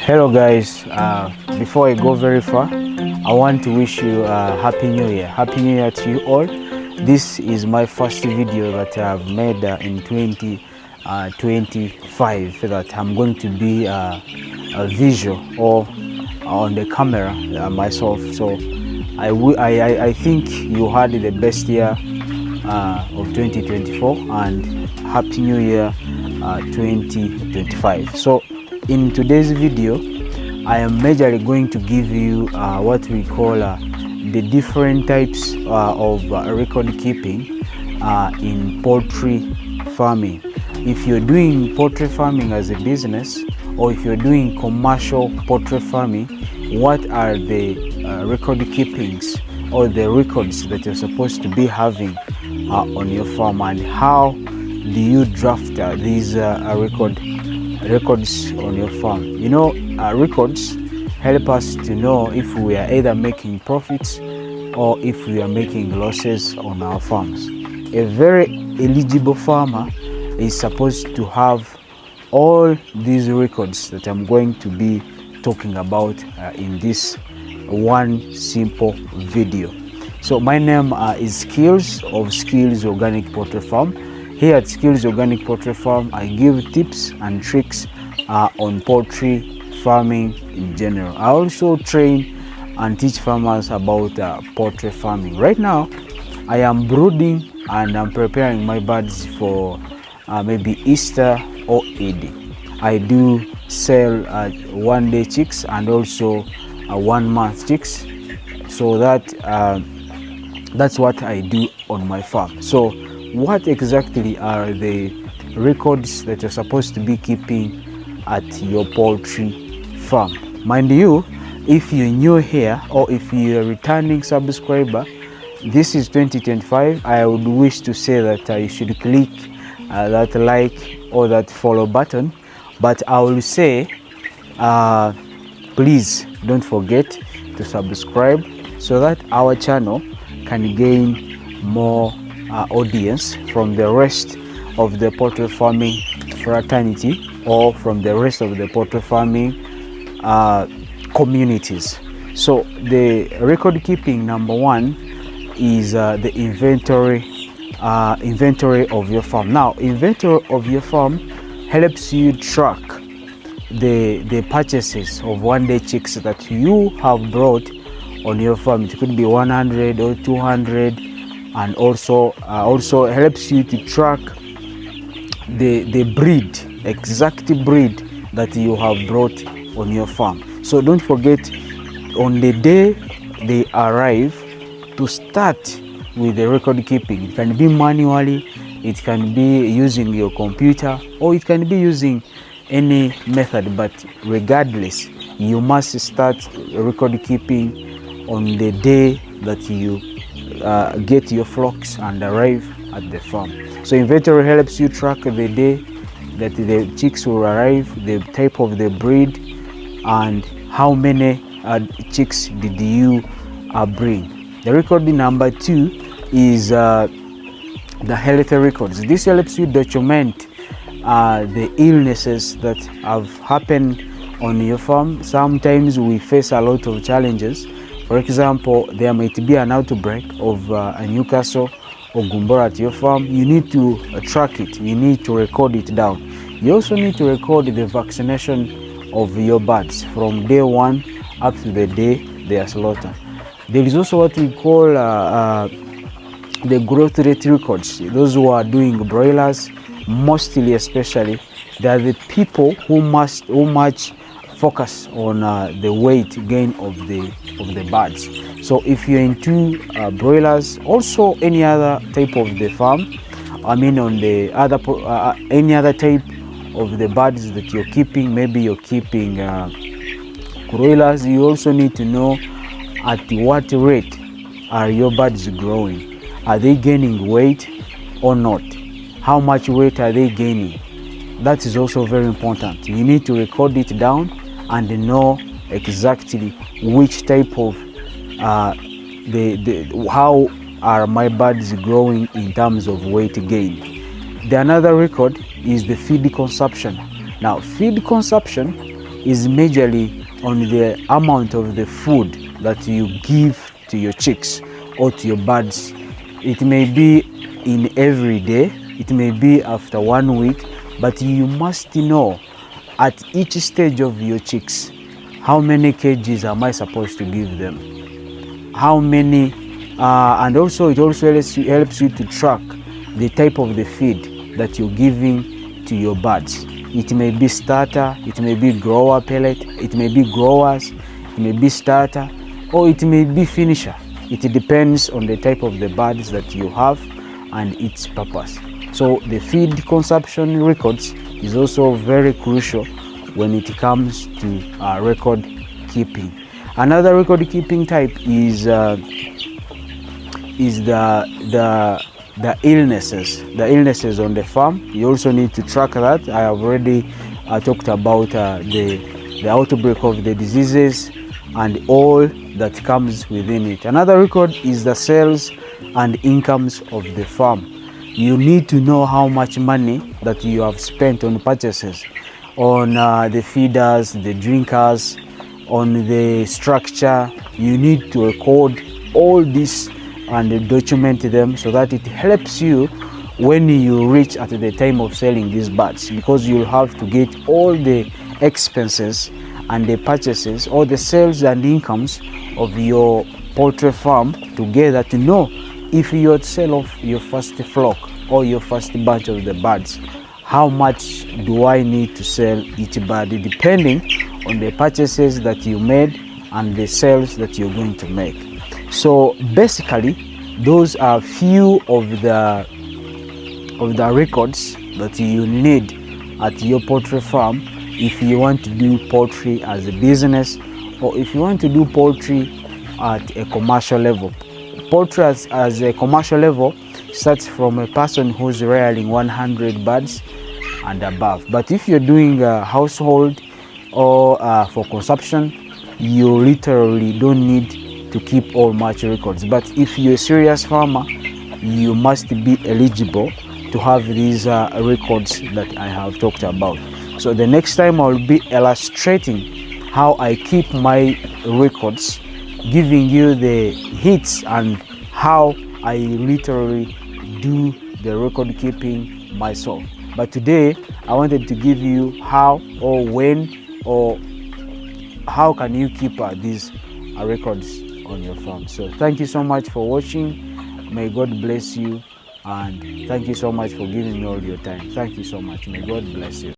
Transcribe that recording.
Hello guys, before I go very far, I want to wish you a Happy New Year. Happy New Year to you all. This is my first video that I've made in 2025 that I'm going to be a visual or on the camera myself. So I think you had the best year of 2024 and Happy New Year 2025. So in today's video, I am majorly going to give you what we call the different types of record keeping in poultry farming. If you're doing poultry farming as a business, or if you're doing commercial poultry farming, what are the record keepings or the records that you're supposed to be having on your farm, and how do you draft these records on your farm? You know, records help us to know if we are either making profits or if we are making losses on our farms. A very eligible farmer is supposed to have all these records that I'm going to be talking about in this one simple video. So my name is Skills of Skills Organic Poultry Farm. Here at Skills Organic Poultry Farm, I give tips and tricks on poultry farming in general. I also train and teach farmers about poultry farming. Right now, I am brooding and I'm preparing my birds for maybe Easter or Eid. I do sell one-day chicks and also 1 month chicks. So that's what I do on my farm. So what exactly are the records that you're supposed to be keeping at your poultry farm? Mind you, if you're new here or if you're a returning subscriber, this is 2025. I would wish to say that you should click that like or that follow button, but I will say please don't forget to subscribe so that our channel can gain more audience from the rest of the poultry farming fraternity or from the rest of the poultry farming communities. So the record keeping number one is the inventory of your farm. Now, inventory of your farm helps you track the purchases of one-day chicks that you have brought on your farm. It could be 100 or 200, and also helps you to track the breed, exact breed that you have brought on your farm. So don't forget, on the day they arrive, to start with the record keeping. It can be manually, it can be using your computer, or it can be using any method, but regardless, you must start record keeping on the day that you get your flocks and arrive at the farm. So inventory helps you track the day that the chicks will arrive, the type of the breed, and how many chicks did you bring. The record number two is the health records. This helps you document the illnesses that have happened on your farm. Sometimes we face a lot of challenges. For example, there might be an outbreak of a Newcastle or Gumboro at your farm. You need to track it. You need to record it down. You also need to record the vaccination of your birds from day one up to the day they are slaughtered. There is also what we call the growth rate records. Those who are doing broilers, mostly especially, they are the people who much focus on the weight gain of the birds. So if you're into broilers, also any other type of the farm, I mean on the other any other type of the birds that you're keeping, maybe you're keeping broilers, you also need to know at what rate are your birds growing. Are they gaining weight or not? How much weight are they gaining? That is also very important. You need to record it down and know exactly which type of how are my birds growing in terms of weight gain. The another record is the feed consumption. Now, feed consumption is majorly on the amount of the food that you give to your chicks or to your birds. It may be in every day, it may be after 1 week, but you must know at each stage of your chicks, how many kgs am I supposed to give them? How many, and also it also helps you to track the type of the feed that you're giving to your birds. It may be starter, it may be grower pellet, it may be growers, it may be starter, or it may be finisher. It depends on the type of the birds that you have and its purpose. So the feed consumption records is also very crucial when it comes to record keeping. Another record keeping type is the illnesses on the farm. You also need to track that. I have already talked about the outbreak of the diseases and all that comes within it. Another record is the sales and incomes of the farm. You need to know how much money that you have spent on purchases, on the feeders, the drinkers, on the structure. You need to record all this and document them so that it helps you when you reach at the time of selling these birds, because you'll have to get all the expenses and the purchases or the sales and incomes of your poultry farm together to know if you would sell off your first flock or your first batch of the birds, how much do I need to sell each bird, depending on the purchases that you made and the sales that you're going to make. So basically, those are few of the records that you need at your poultry farm if you want to do poultry as a business, or if you want to do poultry at a commercial level. Poultry as a commercial level starts from a person who's rearing 100 birds and above. But if you're doing a household or for consumption, you literally don't need to keep all much records. But if you're a serious farmer, you must be eligible to have these records that I have talked about. So the next time I'll be illustrating how I keep my records, giving you the hits and how I literally do the record keeping myself. But today I wanted to give you how or when or how can you keep these records on your farm. So thank you so much for watching. May God bless you, and thank you so much for giving me all your time. Thank you so much. May God bless you.